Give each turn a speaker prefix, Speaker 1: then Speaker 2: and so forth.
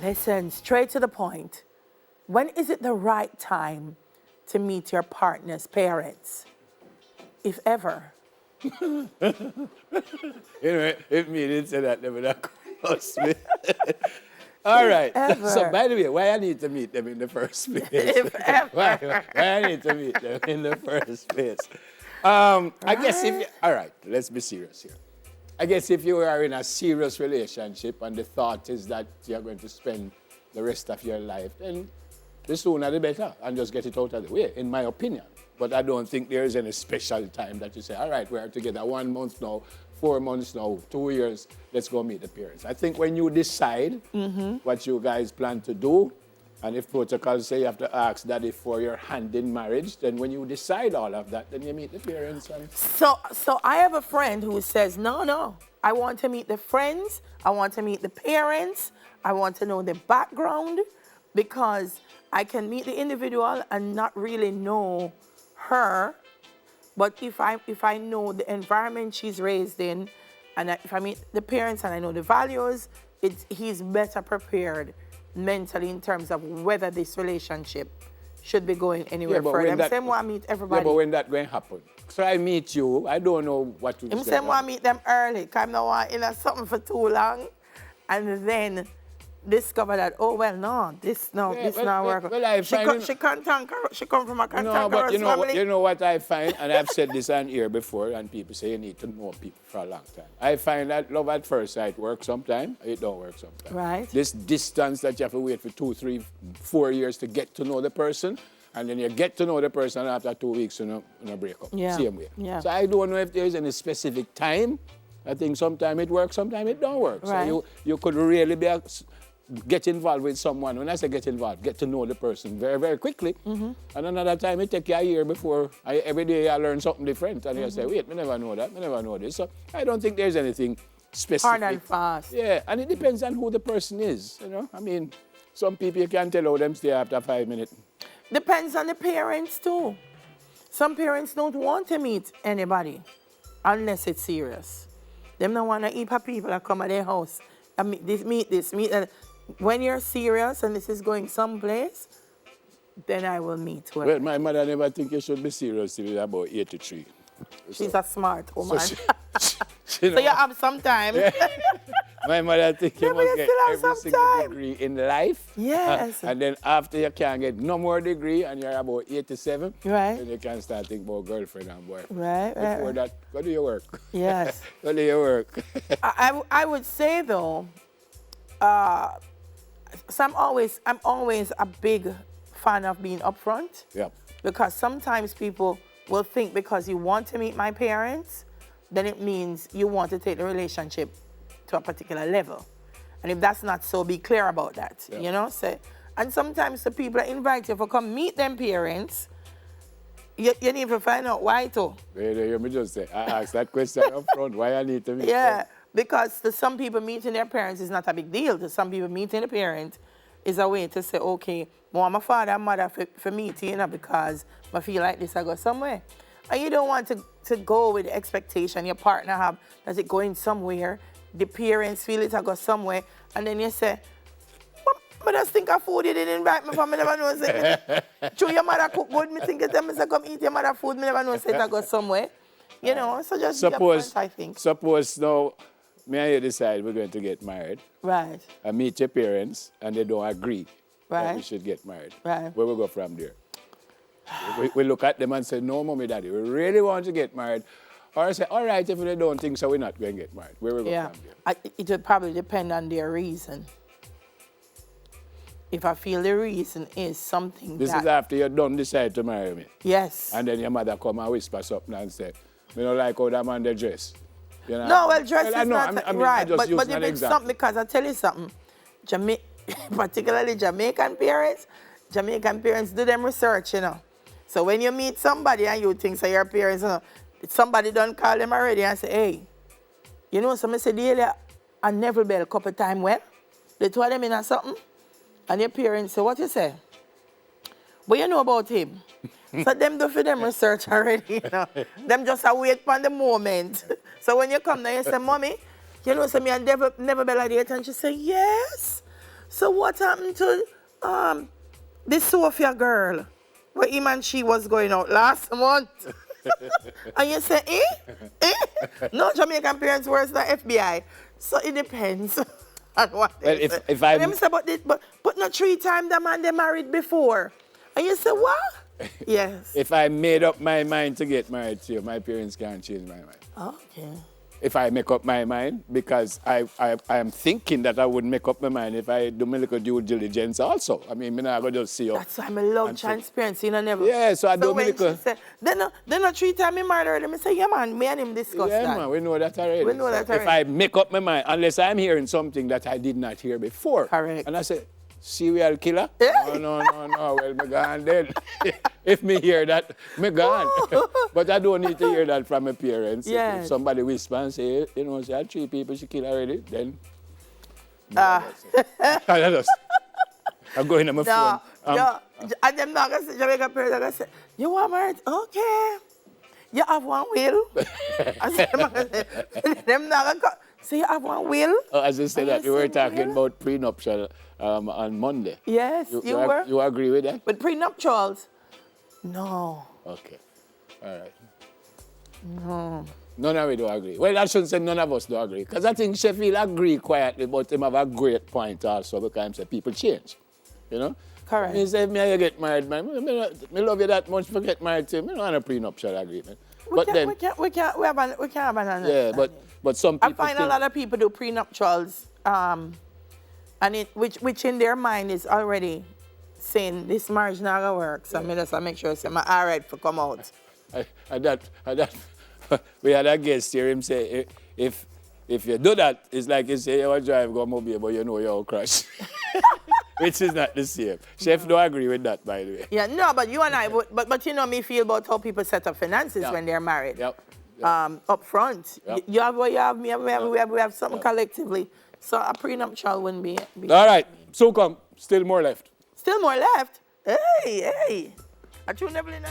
Speaker 1: Listen, straight to the point. When is it the right time to meet your partner's parents, if ever?
Speaker 2: You know, if me didn't say that, they would have cursed me. All right.
Speaker 1: Ever.
Speaker 2: So, by the way, why I need to meet them in the first place?
Speaker 1: If ever.
Speaker 2: why I need to meet them in the first place? I guess if you, all right, let's be serious here. I guess if you are in a serious relationship and the thought is that you're going to spend the rest of your life, then the sooner the better, and just get it out of the way, in my opinion. But I don't think there is any special time that you say, all right, we are together 1 month now, 4 months now, 2 years, let's go meet the parents. I think when you decide what you guys plan to do, and if protocol say you have to ask daddy for your hand in marriage, then when you decide all of that, then you meet the parents. And
Speaker 1: So I have a friend who says, no, I want to meet the friends, I want to meet the parents, I want to know the background, because I can meet the individual and not really know her, but if I know the environment she's raised in, and if I meet the parents and I know the values, he's better prepared mentally in terms of whether this relationship should be going anywhere further. I'm saying I meet everybody.
Speaker 2: Yeah, but when that going to happen? So I meet you, I don't know what to say.
Speaker 1: I'm saying I meet them early, because I'm not in something for too long, and then discover that, oh, well, no, this not work.
Speaker 2: Well,
Speaker 1: she come from a cantankerous family.
Speaker 2: You know what I find, and I've said this on here before, and people say you need to know people for a long time. I find that love at first sight works sometimes, it don't work sometimes.
Speaker 1: Right.
Speaker 2: This distance that you have to wait for 2, 3, 4 years to get to know the person, and then you get to know the person and after 2 weeks, you break up.
Speaker 1: Yeah.
Speaker 2: Same way.
Speaker 1: Yeah.
Speaker 2: So I don't know if there's any specific time. I think sometimes it works, sometimes it don't work.
Speaker 1: Right.
Speaker 2: So you could really get involved with someone. When I say get involved, get to know the person very, very quickly. And another time, it take you a year before. Every day I learn something different. And you say, wait, I never know that, I never know this. So I don't think there's anything specific.
Speaker 1: Hard and fast.
Speaker 2: Yeah, and it depends on who the person is, I mean, some people you can't tell how them stay after 5 minutes.
Speaker 1: Depends on the parents, too. Some parents don't want to meet anybody unless it's serious. Them don't want to heap of people that come at their house and meet that. When you're serious and this is going someplace, then I will meet whoever.
Speaker 2: Well, my mother never think you should be serious till you're about 83.
Speaker 1: She's a smart woman.
Speaker 2: So
Speaker 1: you have some time.
Speaker 2: Yeah. My mother think you must get every single degree in life.
Speaker 1: Yes.
Speaker 2: And then after you can't get no more degree and you're about 87,
Speaker 1: right,
Speaker 2: then you can start thinking about girlfriend and boyfriend.
Speaker 1: Right.
Speaker 2: Before that, go do your work.
Speaker 1: Yes.
Speaker 2: Go do your work.
Speaker 1: I would say, though, so I'm always a big fan of being upfront.
Speaker 2: Yeah.
Speaker 1: Because sometimes people will think because you want to meet my parents, then it means you want to take the relationship to a particular level. And if that's not so, be clear about that.
Speaker 2: Yeah.
Speaker 1: Say, and sometimes the people that invite you to come meet them parents, you need to find out why too.
Speaker 2: Let me just say, I asked that question up front, why I need to meet
Speaker 1: Yeah.
Speaker 2: them.
Speaker 1: Because to some people, meeting their parents is not a big deal. To some people, meeting a parent is a way to say, okay, well, my father and mother for meeting, because I feel like this I go somewhere. And you don't want to go with the expectation your partner have, that it going somewhere, the parents feel it I go somewhere, and then you say, but I just think of food, you didn't invite me for me, never know. Say, true, your mother cook good, me think you tell me to come eat your mother food, me never know, say it I go somewhere. So just be upfront, I think.
Speaker 2: Suppose now, me and you decide we're going to get married.
Speaker 1: Right.
Speaker 2: I meet your parents and they don't agree that we
Speaker 1: Right.
Speaker 2: should get married.
Speaker 1: Right.
Speaker 2: Where we go from there? we look at them and say, no, mommy, daddy, we really want to get married. Or I say, all right, if they don't think so, we're not going to get married. Where we go from there?
Speaker 1: It would probably depend on their reason. If I feel the reason is something
Speaker 2: This is after you don't decide to marry me.
Speaker 1: Yes.
Speaker 2: And then your mother come and whisper something and say, me don't like how that man they dress. You know?
Speaker 1: No, well, dress is
Speaker 2: I know,
Speaker 1: not
Speaker 2: I
Speaker 1: right.
Speaker 2: just
Speaker 1: But
Speaker 2: using
Speaker 1: if
Speaker 2: an
Speaker 1: it's
Speaker 2: example.
Speaker 1: something, because I tell you something, particularly Jamaican parents do them research, So when you meet somebody and you think so your parents, somebody done call them already and say, hey, somebody say Delia and Neville Bell a couple times, well, they told them in something, and your parents say, what you say? What you know about him? So them do for them research already, Them just wait for the moment. So when you come there, you say, mommy, so me and Neville Bell are date, and she say, yes. so what happened to this Sophia girl? Where him and she was going out last month. And you say, No, Jamaican parents worse than FBI. So it depends on what they say.
Speaker 2: If I...
Speaker 1: And them say, but not 3 times the man they married before. And you say, what? Yes.
Speaker 2: If I made up my mind to get married to you, my parents can't change my mind.
Speaker 1: Okay.
Speaker 2: If I make up my mind, because I am thinking that I would make up my mind if I do my little due diligence also. I mean, I'm not going to just see you.
Speaker 1: That's why I love transparency, you know, never.
Speaker 2: Yeah, so I do my little...
Speaker 1: Then not 3 times me married her, I say, yeah, man, me and him discuss that.
Speaker 2: Yeah, man, we know that already.
Speaker 1: We know that already.
Speaker 2: If I make up my mind, unless I'm hearing something that I did not hear before.
Speaker 1: Correct.
Speaker 2: And I say, serial killer?
Speaker 1: Yeah.
Speaker 2: No. Well, me gone then. If me hear that, me gone. But I don't need to hear that from my parents.
Speaker 1: Yes.
Speaker 2: If somebody whispers and say, you know, say, 3 people she kill already, then... I'm going on my phone.
Speaker 1: And them not going to say, Jamaican parents are going to say, you want married? Okay. You have one will. I said, them not going to say, you have one will.
Speaker 2: Oh, as you said that, we were talking about prenuptial on Monday.
Speaker 1: Yes, you were.
Speaker 2: You agree with that?
Speaker 1: With prenuptials? No.
Speaker 2: Okay. All right.
Speaker 1: No.
Speaker 2: None of we do agree. Well, I shouldn't say none of us do agree. Because I think Sheffield agree quietly, but him have a great point also because say people change. You know?
Speaker 1: Correct.
Speaker 2: He said, me I get married, man. Me love you that much for get married to you. Me don't want a prenuptial agreement.
Speaker 1: We can't have an
Speaker 2: yeah, but some people
Speaker 1: I find a lot of people do prenuptials, and which in their mind is already saying this marriage not gonna work. So I just make sure I'm all right for come out.
Speaker 2: We had a guest here, him say, if you do that, it's like you say you want to drive go mobile, but you know you'll crash. Which is not the same. Chef don't agree with that, by the way.
Speaker 1: Yeah, no, but you and I, but you know me feel about how people set up finances when they're married.
Speaker 2: Yep.
Speaker 1: Up front.
Speaker 2: Yep.
Speaker 1: You have what you have, me, we have something collectively. So a prenuptial wouldn't be.
Speaker 2: All right, so come, still more left.
Speaker 1: Still more left? Hey. I never in